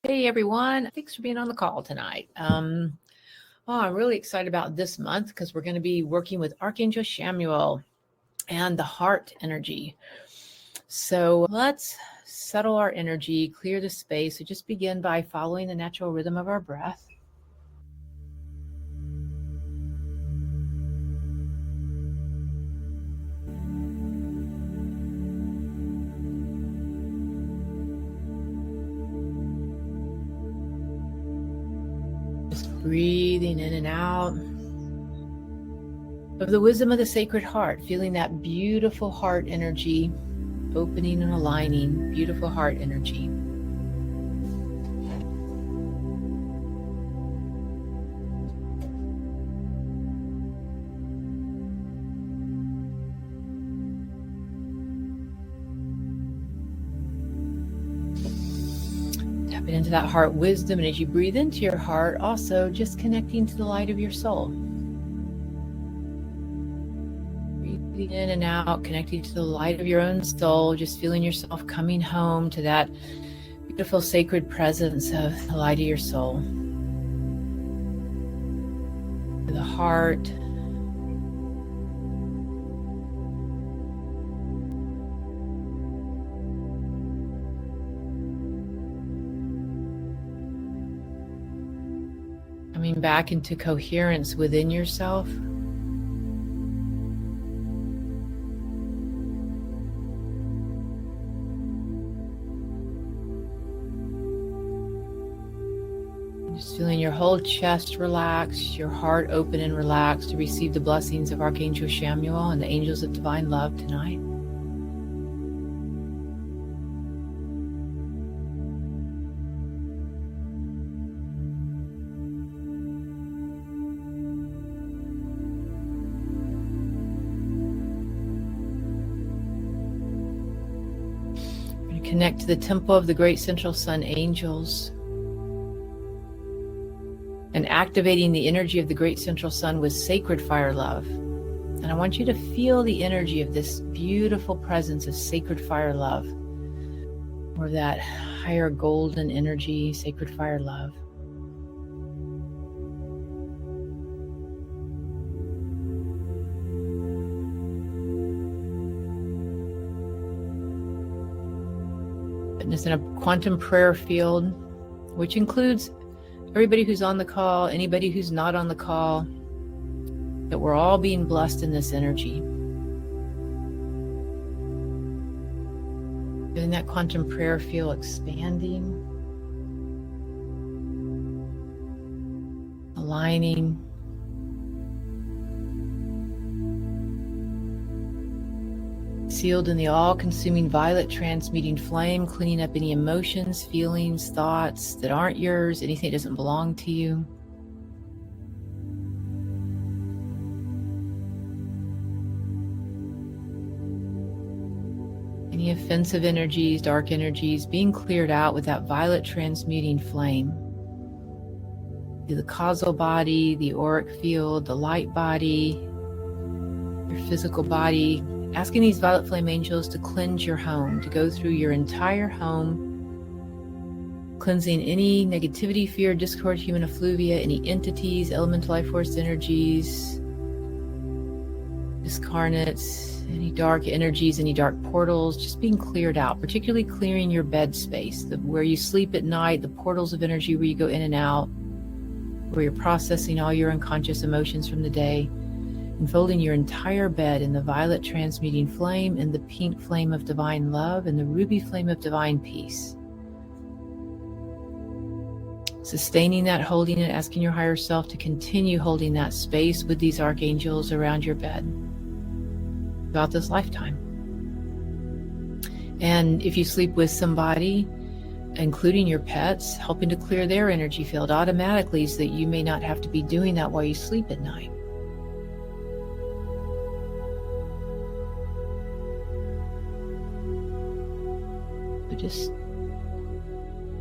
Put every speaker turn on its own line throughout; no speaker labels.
Hey everyone, thanks for being on the call tonight. I'm really excited about this month because we're going to be working with Archangel Chamuel and the heart energy. So let's settle our energy, clear the space. So just begin by following the natural rhythm of our breath. Breathing in and out of the wisdom of the sacred heart, feeling that beautiful heart energy, opening and aligning, beautiful heart energy. Tapping into that heart wisdom, and as you breathe into your heart, also just connecting to the light of your soul. Breathing in and out, connecting to the light of your own soul, just feeling yourself coming home to that beautiful sacred presence of the light of your soul. To the heart. Coming back into coherence within yourself. Just feeling your whole chest relax, your heart open and relaxed to receive the blessings of Archangel Chamuel and the angels of divine love tonight. Connect to the temple of the great central sun angels and activating the energy of the great central sun with sacred fire love. And I want you to feel the energy of this beautiful presence of sacred fire love, or that higher golden energy, sacred fire love. In a quantum prayer field, which includes everybody who's on the call, anybody who's not on the call, that we're all being blessed in this energy. Feeling that quantum prayer field expanding, aligning, sealed in the all-consuming violet transmuting flame, cleaning up any emotions, feelings, thoughts that aren't yours, anything that doesn't belong to you. Any offensive energies, dark energies being cleared out with that violet transmuting flame. The causal body, the auric field, the light body, your physical body. Asking these violet flame angels to cleanse your home, to go through your entire home, cleansing any negativity, fear, discord, human effluvia, any entities, elemental life force energies, discarnates, any dark energies, any dark portals, just being cleared out, particularly clearing your bed space, where you sleep at night, the portals of energy where you go in and out, where you're processing all your unconscious emotions from the day. Enfolding your entire bed in the violet transmuting flame and the pink flame of divine love and the ruby flame of divine peace. Sustaining that, holding it, asking your higher self to continue holding that space with these archangels around your bed throughout this lifetime. And if you sleep with somebody, including your pets, helping to clear their energy field automatically so that you may not have to be doing that while you sleep at night. Just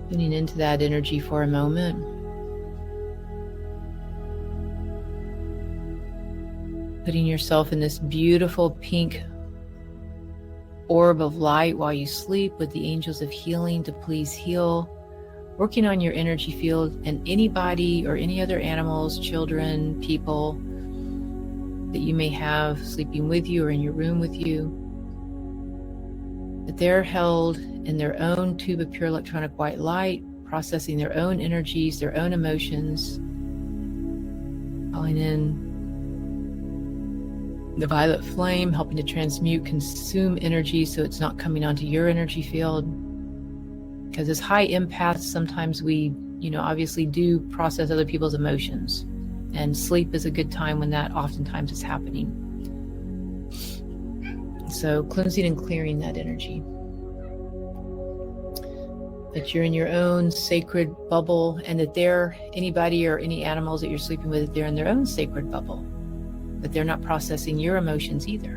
tuning into that energy for a moment. Putting yourself in this beautiful pink orb of light while you sleep with the angels of healing to please heal working on your energy field, and anybody or any other animals, children, people that you may have sleeping with you or in your room with you, that they're held in their own tube of pure electronic white light, processing their own energies, their own emotions, calling in the violet flame, helping to transmute, consume energy so it's not coming onto your energy field. Because as high empaths, sometimes we, obviously do process other people's emotions. And sleep is a good time when that oftentimes is happening. So cleansing and clearing that energy. That you're in your own sacred bubble, and that anybody or any animals that you're sleeping with, they're in their own sacred bubble. That they're not processing your emotions either.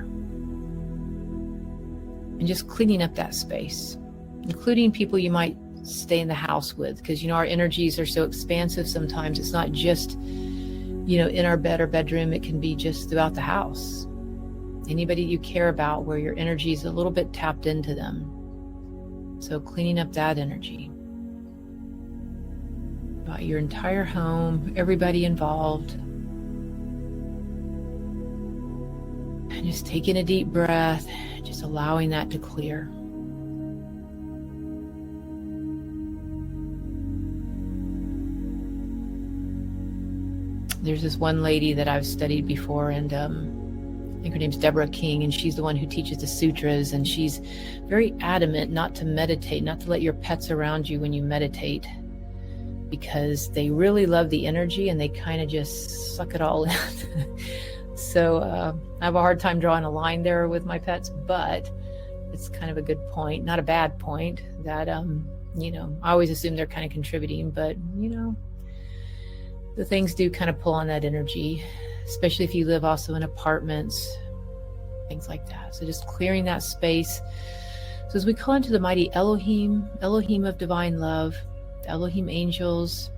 And just cleaning up that space, including people you might stay in the house with, because our energies are so expansive sometimes. It's not just in our bed or bedroom, it can be just throughout the house. Anybody you care about where your energy is a little bit tapped into them. So cleaning up that energy. About your entire home, everybody involved. And just taking a deep breath, just allowing that to clear. There's this one lady that I've studied before, and I think her name's Deborah King, and she's the one who teaches the sutras, and she's very adamant not to meditate, not to let your pets around you when you meditate, because they really love the energy and they kind of just suck it all in. So I have a hard time drawing a line there with my pets, but it's kind of a good point, not a bad point, that I always assume they're kind of contributing, but the things do kind of pull on that energy, especially if you live also in apartments, things like that. So just clearing that space. So as we call into the mighty Elohim of divine love, the Elohim angels,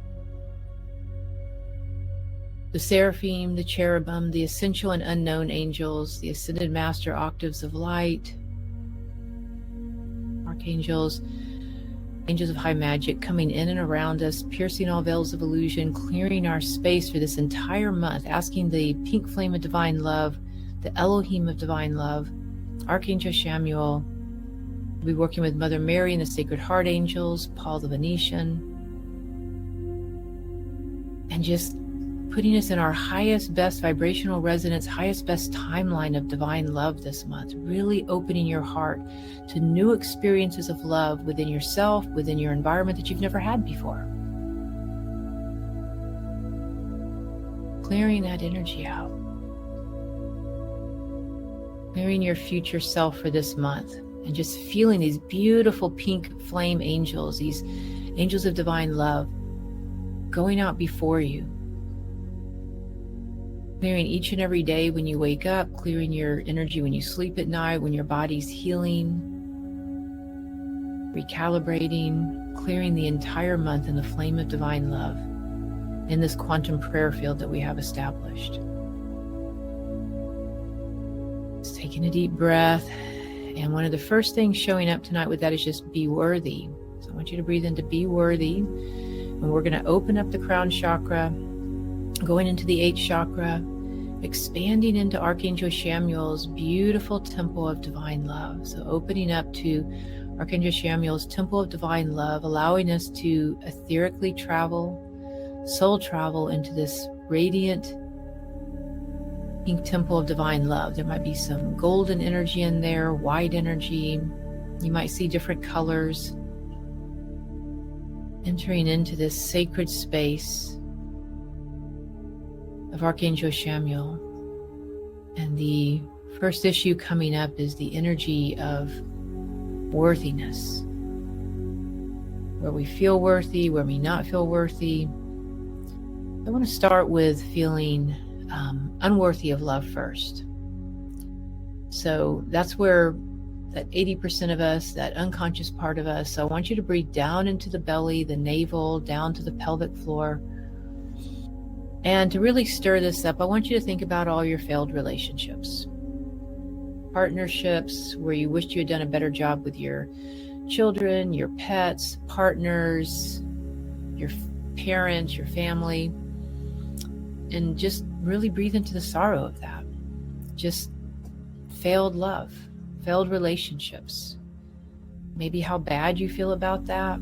the seraphim, the cherubim, the essential and unknown angels, the ascended master octaves of light, archangels, angels of high magic coming in and around us, piercing all veils of illusion, clearing our space for this entire month, asking the pink flame of divine love, the Elohim of divine love, Archangel Chamuel. We'll be working with Mother Mary and the Sacred Heart Angels, Paul the Venetian, and just putting us in our highest, best vibrational resonance, highest, best timeline of divine love this month, really opening your heart to new experiences of love within yourself, within your environment that you've never had before. Clearing that energy out. Clearing your future self for this month, and just feeling these beautiful pink flame angels, these angels of divine love, going out before you. Clearing each and every day when you wake up, clearing your energy when you sleep at night, when your body's healing, recalibrating, clearing the entire month in the flame of divine love in this quantum prayer field that we have established. Just taking a deep breath. And one of the first things showing up tonight with that is just be worthy. So I want you to breathe into be worthy. And we're going to open up the crown chakra, going into the 8th chakra, expanding into Archangel Chamuel's beautiful temple of divine love. So opening up to Archangel Chamuel's temple of divine love, allowing us to etherically travel, soul travel into this radiant pink temple of divine love. There might be some golden energy in there, white energy. You might see different colors. Entering into this sacred space of Archangel Chamuel. And the first issue coming up is the energy of worthiness. Where we feel worthy, where we not feel worthy. I want to start with feeling unworthy of love first. So that's where that 80% of us, that unconscious part of us, so I want you to breathe down into the belly, the navel, down to the pelvic floor. And to really stir this up, I want you to think about all your failed relationships. Partnerships where you wished you had done a better job with your children, your pets, partners, your parents, your family, and just really breathe into the sorrow of that. Just failed love, failed relationships. Maybe how bad you feel about that.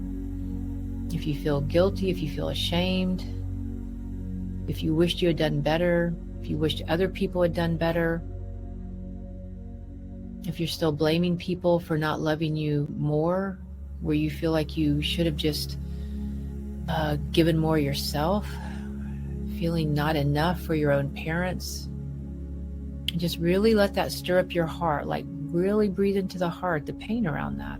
If you feel guilty, if you feel ashamed, if you wished you had done better, if you wished other people had done better, if you're still blaming people for not loving you more, where you feel like you should have just given more yourself, feeling not enough for your own parents. Just really let that stir up your heart, like really breathe into the heart, the pain around that.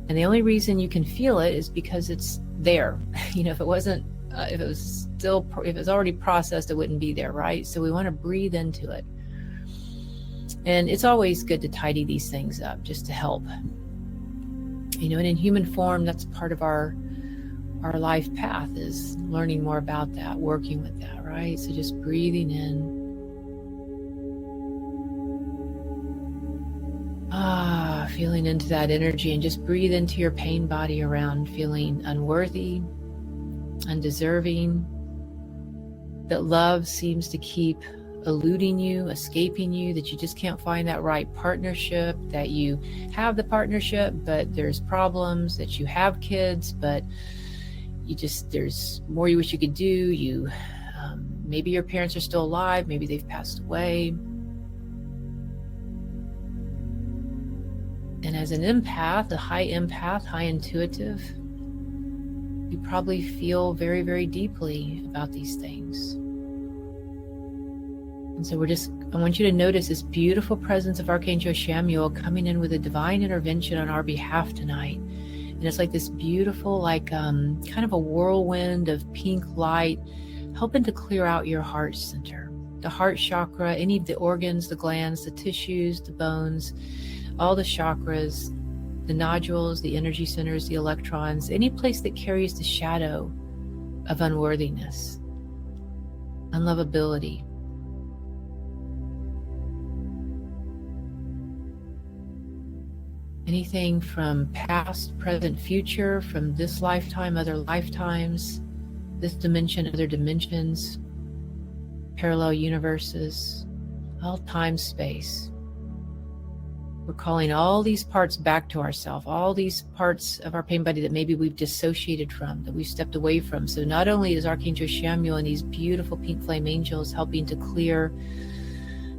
And the only reason you can feel it is because it's there. If it wasn't, if it was already processed, it wouldn't be there, right? So we want to breathe into it. And it's always good to tidy these things up just to help. And in human form, that's part of our life path, is learning more about that, working with that, right? So just breathing in. Feeling into that energy, and just breathe into your pain body around feeling unworthy, undeserving, that love seems to keep eluding you, escaping you, that you just can't find that right partnership, that you have the partnership, but there's problems, that you have kids, but there's more you wish you could do. Maybe your parents are still alive, maybe they've passed away. And as an empath, high intuitive, you probably feel very, very deeply about these things. And so I want you to notice this beautiful presence of Archangel Chamuel coming in with a divine intervention on our behalf tonight. And it's like this beautiful, kind of a whirlwind of pink light, helping to clear out your heart center, the heart chakra, any of the organs, the glands, the tissues, the bones, all the chakras, the nodules, the energy centers, the electrons, any place that carries the shadow of unworthiness, unlovability. Anything from past, present, future, from this lifetime, other lifetimes, this dimension, other dimensions, parallel universes, all time, space. We're calling all these parts back to ourselves, all these parts of our pain body that maybe we've dissociated from, that we've stepped away from. So not only is Archangel Chamuel and these beautiful pink flame angels helping to clear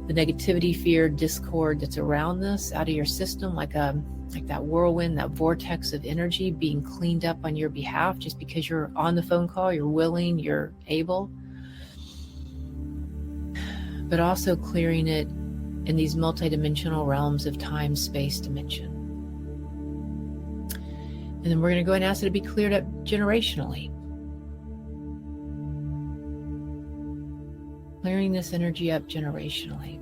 the negativity, fear, discord that's around this out of your system, like that whirlwind, that vortex of energy being cleaned up on your behalf just because you're on the phone call, you're willing, you're able, but also clearing it in these multidimensional realms of time, space, dimension. And then we're going to go and ask it to be cleared up generationally. Clearing this energy up generationally.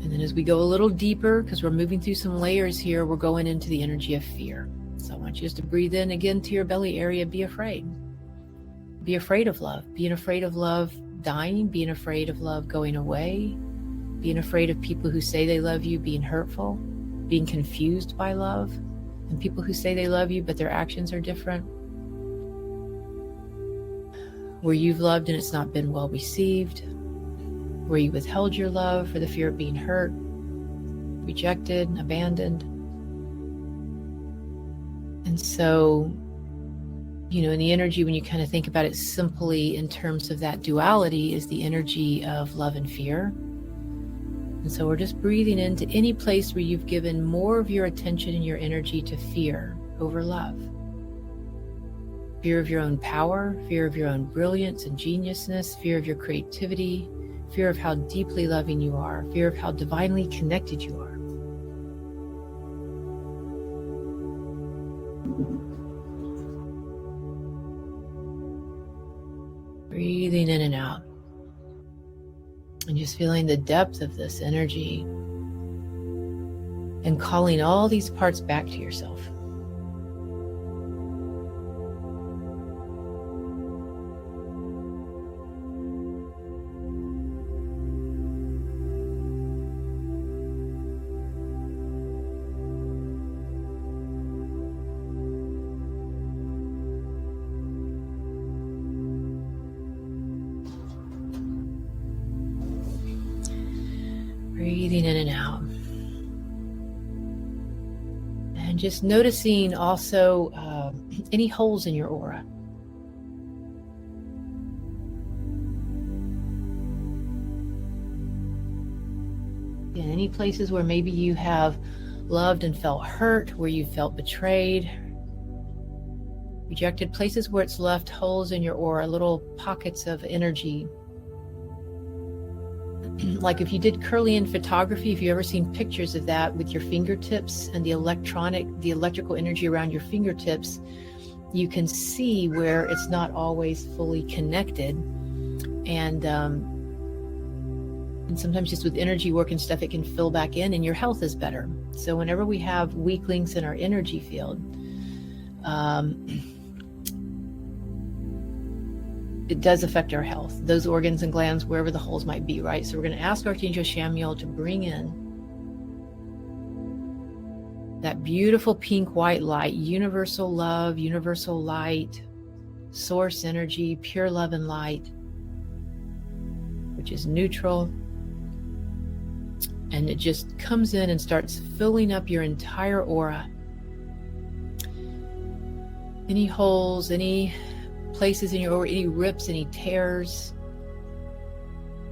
And then as we go a little deeper, because we're moving through some layers here, we're going into the energy of fear. So I want you just to breathe in again to your belly area. Be afraid. Be afraid of love. Being afraid of love dying, being afraid of love going away, being afraid of people who say they love you being hurtful, being confused by love, and people who say they love you but their actions are different. Where you've loved and it's not been well received, where you withheld your love for the fear of being hurt, rejected, abandoned. And so, in the energy, when you kind of think about it simply in terms of that duality, is the energy of love and fear. And so we're just breathing into any place where you've given more of your attention and your energy to fear over love. Fear of your own power, fear of your own brilliance and geniusness, fear of your creativity, fear of how deeply loving you are, fear of how divinely connected you are. Breathing in and out. And just feeling the depth of this energy and calling all these parts back to yourself. Breathing in and out. And just noticing also any holes in your aura. And any places where maybe you have loved and felt hurt, where you felt betrayed, rejected, places where it's left holes in your aura, little pockets of energy. Like if you did Kirlian photography, if you've ever seen pictures of that with your fingertips and the electrical energy around your fingertips, you can see where it's not always fully connected. And sometimes just with energy work and stuff, it can fill back in and your health is better. So whenever we have weak links in our energy field, it does affect our health, those organs and glands, wherever the holes might be, right? So we're going to ask Archangel Chamuel to bring in that beautiful pink white light, universal love, universal light, source energy, pure love and light, which is neutral. And it just comes in and starts filling up your entire aura. Any holes, any places in your aura, any rips, any tears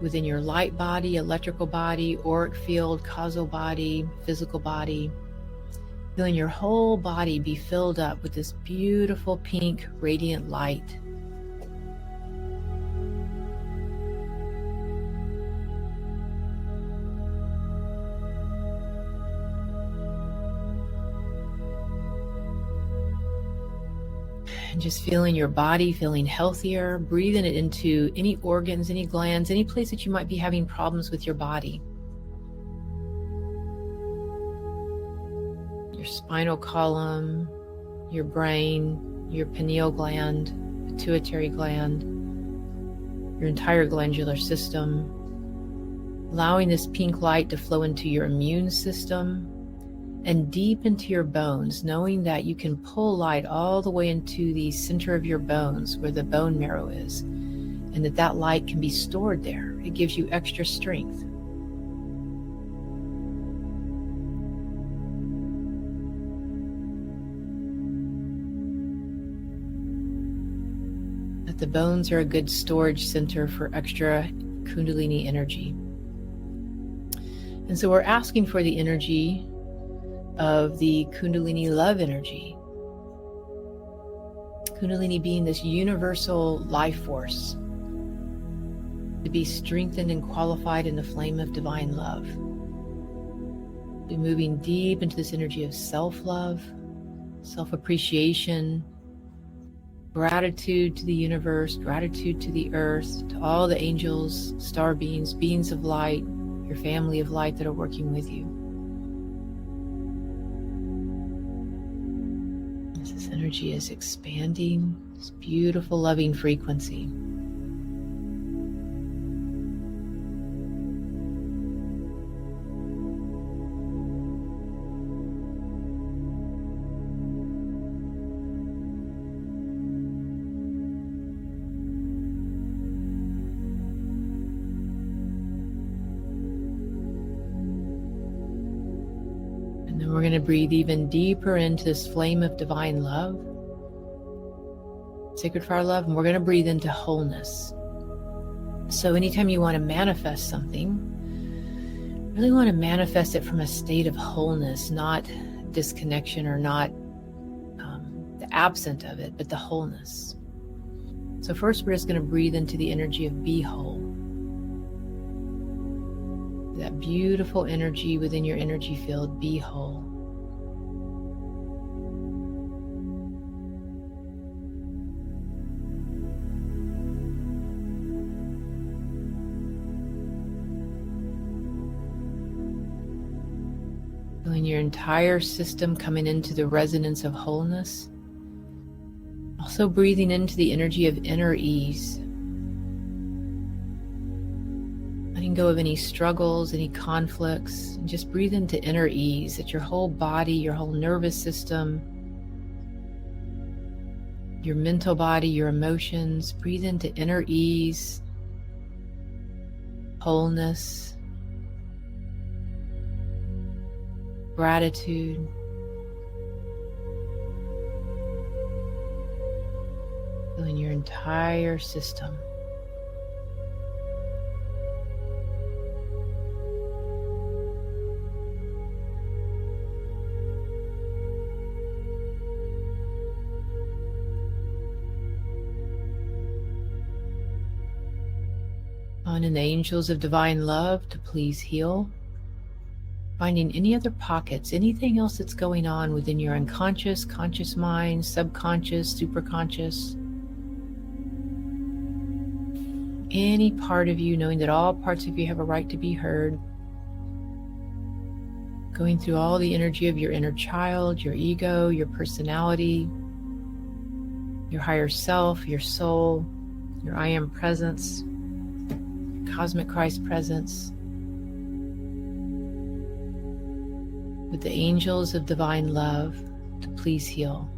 within your light body, electrical body, auric field, causal body, physical body. Feeling your whole body be filled up with this beautiful pink radiant light. And just feeling your body feeling healthier, breathing it into any organs, any glands, any place that you might be having problems with your body. Your spinal column, your brain, your pineal gland, pituitary gland, your entire glandular system. Allowing this pink light to flow into your immune system and deep into your bones, knowing that you can pull light all the way into the center of your bones where the bone marrow is, and that light can be stored there. It gives you extra strength. That the bones are a good storage center for extra Kundalini energy. And so we're asking for the energy of the Kundalini love energy. Kundalini being this universal life force to be strengthened and qualified in the flame of divine love. Be moving deep into this energy of self-love, self-appreciation, gratitude to the universe, gratitude to the earth, to all the angels, star beings, beings of light, your family of light that are working with you. This energy is expanding, this beautiful loving frequency. We're going to breathe even deeper into this flame of divine love, sacred fire love, and we're going to breathe into wholeness. So anytime you want to manifest something, really want to manifest it from a state of wholeness, not disconnection or not the absence of it, but the wholeness. So first we're just going to breathe into the energy of be whole. That beautiful energy within your energy field, be whole. Feeling your entire system coming into the resonance of wholeness. Also breathing into the energy of inner ease. Letting go of any struggles, any conflicts, and just breathe into inner ease, that your whole body, your whole nervous system, your mental body, your emotions, breathe into inner ease, wholeness, gratitude, filling your entire system. On in the angels of divine love to please heal. Finding any other pockets, anything else that's going on within your unconscious, conscious mind, subconscious, superconscious. Any part of you, knowing that all parts of you have a right to be heard. Going through all the energy of your inner child, your ego, your personality, your higher self, your soul, your I am presence, cosmic Christ presence, with the angels of divine love to please heal.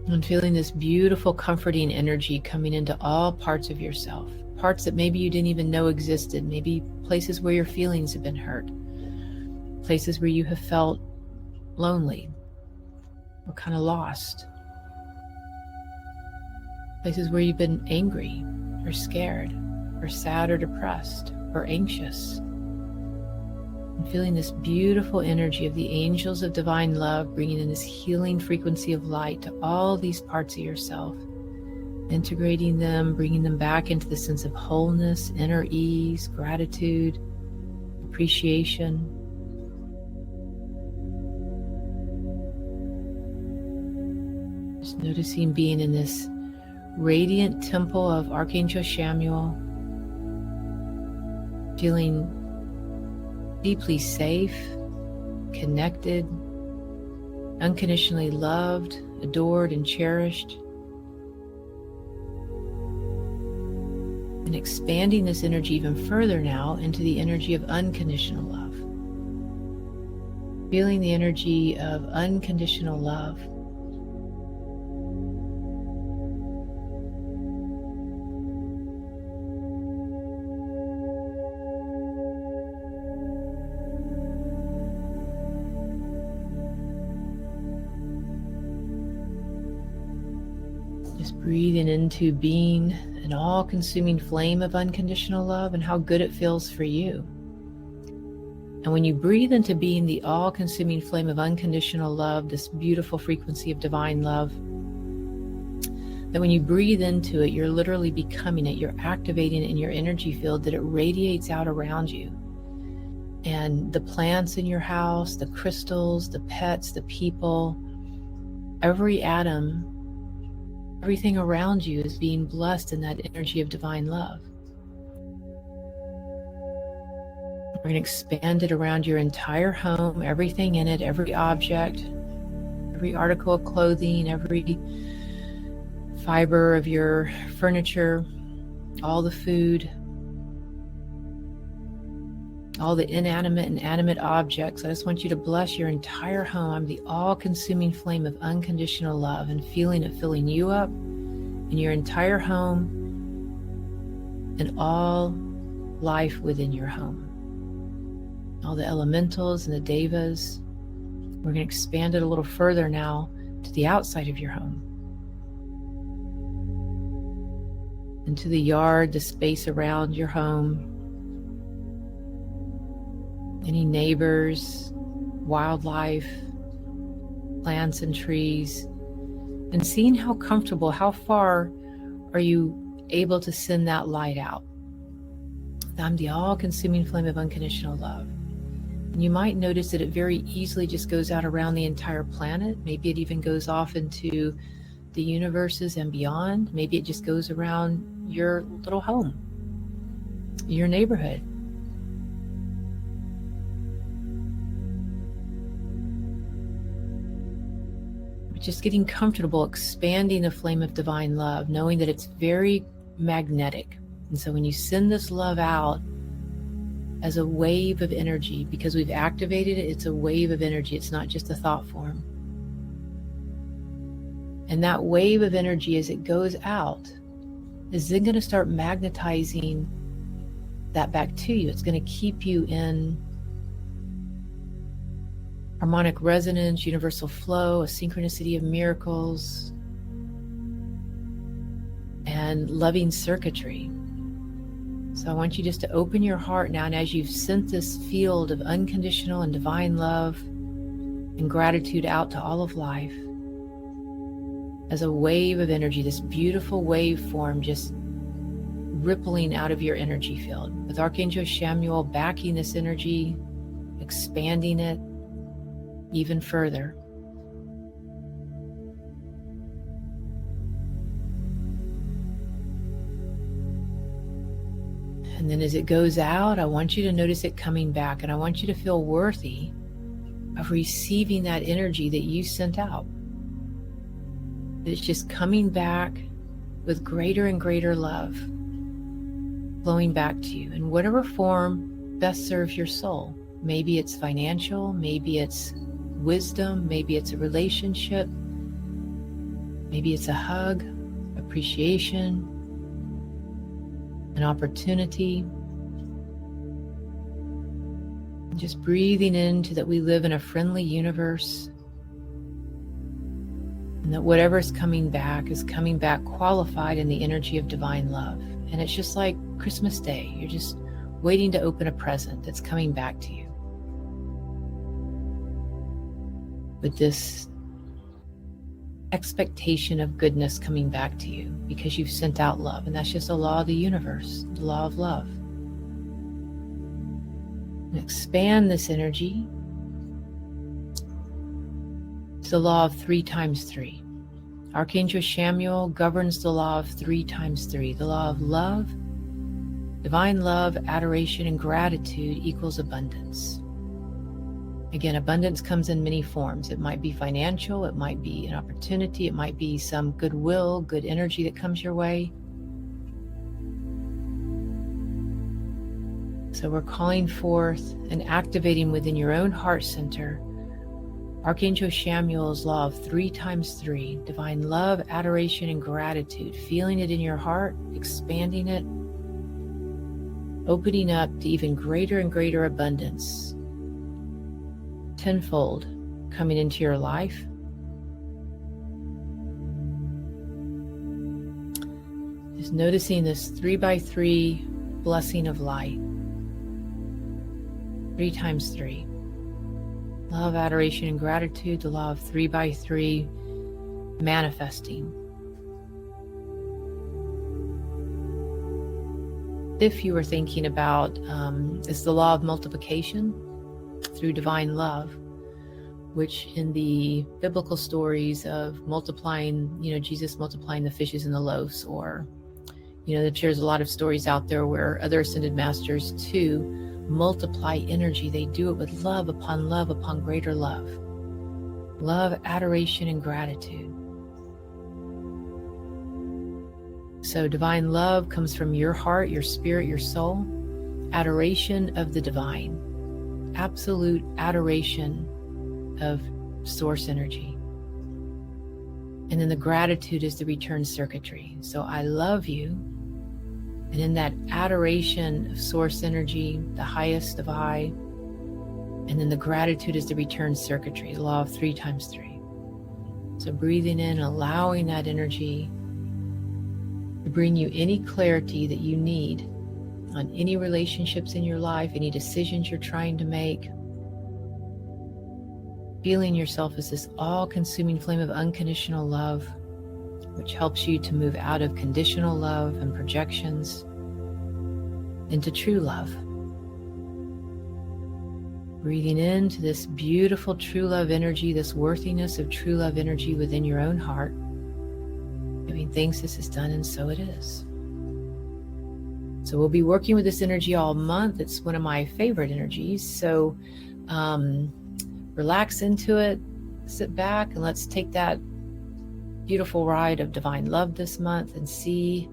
And feeling this beautiful, comforting energy coming into all parts of yourself. Parts that maybe you didn't even know existed. Maybe places where your feelings have been hurt. Places where you have felt lonely or kind of lost. Places where you've been angry or scared or sad or depressed or anxious. And feeling this beautiful energy of the angels of divine love bringing in this healing frequency of light to all these parts of yourself, integrating them, bringing them back into the sense of wholeness, inner ease, gratitude, appreciation. Just noticing being in this radiant temple of Archangel Chamuel, feeling deeply safe, connected, unconditionally loved, adored, and cherished. And expanding this energy even further now into the energy of unconditional love. Feeling the energy of unconditional love. Just breathing into being an all-consuming flame of unconditional love and how good it feels for you. And when you breathe into being the all-consuming flame of unconditional love, this beautiful frequency of divine love, that when you breathe into it, you're literally becoming it. You're activating it in your energy field, that it radiates out around you. And the plants in your house, the crystals, the pets, the people, every atom, everything around you is being blessed in that energy of divine love. We're going to expand it around your entire home, everything in it, every object, every article of clothing, every fiber of your furniture, all the food, all the inanimate and animate objects. I just want you to bless your entire home. I'm the all-consuming flame of unconditional love, and feeling it filling you up and your entire home and all life within your home. All the elementals and the devas. We're going to expand it a little further now to the outside of your home. Into the yard, the space around your home. Any neighbors, wildlife, plants and trees, and seeing how comfortable, how far are you able to send that light out. I'm the all-consuming flame of unconditional love. And you might notice that it very easily just goes out around the entire planet. Maybe it even goes off into the universes and beyond. Maybe it just goes around your little home, your neighborhood. just getting comfortable expanding the flame of divine love, knowing that it's very magnetic. And so when you send this love out as a wave of energy, because we've activated it, it's a wave of energy. It's not just a thought form. And that wave of energy, as it goes out, is then going to start magnetizing that back to you. It's going to keep you in harmonic resonance, universal flow, a synchronicity of miracles, and loving circuitry. So I want you just to open your heart now, and as you've sent this field of unconditional and divine love and gratitude out to all of life, as a wave of energy, this beautiful waveform just rippling out of your energy field, with Archangel Chamuel backing this energy, expanding it even further. And then as it goes out, I want you to notice it coming back, and I want you to feel worthy of receiving that energy that you sent out. It's just coming back with greater and greater love, flowing back to you in whatever form best serves your soul. Maybe it's financial, maybe it's wisdom, maybe it's a relationship, maybe it's a hug, appreciation, an opportunity. Just breathing into that we live in a friendly universe, and that whatever is coming back qualified in the energy of divine love. And it's just like Christmas Day. You're just waiting to open a present that's coming back to you with this expectation of goodness coming back to you because you've sent out love. And that's just a law of the universe, the law of love. And expand this energy to the law of 3 times 3. Archangel Chamuel governs the law of 3 times 3, the law of love. Divine love, adoration, and gratitude equals abundance. Again, abundance comes in many forms. It might be financial, it might be an opportunity, it might be some goodwill, good energy that comes your way. So we're calling forth and activating within your own heart center Archangel Chamuel's law of 3 times 3, divine love, adoration, and gratitude, feeling it in your heart, expanding it, opening up to even greater and greater abundance, tenfold coming into your life. Just noticing this 3 by 3 blessing of light. 3 times 3. Love, adoration, and gratitude, the law of 3 by 3 manifesting. If you were thinking about, it's the law of multiplication through divine love, which in the biblical stories of multiplying, Jesus multiplying the fishes and the loaves, or, there's a lot of stories out there where other ascended masters too multiply energy. They do it with love upon greater love. Love, adoration, and gratitude. So divine love comes from your heart, your spirit, your soul. Adoration of the divine. Absolute adoration of source energy. And then the gratitude is the return circuitry. So I love you. And in that adoration of source energy, the highest of I, and then the gratitude is the return circuitry, the law of 3 times 3. So breathing in, allowing that energy to bring you any clarity that you need on any relationships in your life, any decisions you're trying to make. Feeling yourself as this all-consuming flame of unconditional love, which helps you to move out of conditional love and projections into true love. Breathing into this beautiful true love energy, this worthiness of true love energy within your own heart, giving thanks this is done and so it is. So we'll be working with this energy all month. It's one of my favorite energies. So relax into it, sit back, and let's take that beautiful ride of divine love this month and see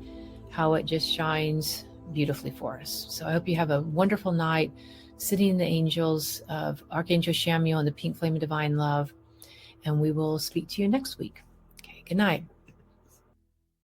how it just shines beautifully for us. So I hope you have a wonderful night sitting in the angels of Archangel Chamuel and the pink flame of divine love. And we will speak to you next week. Okay, good night.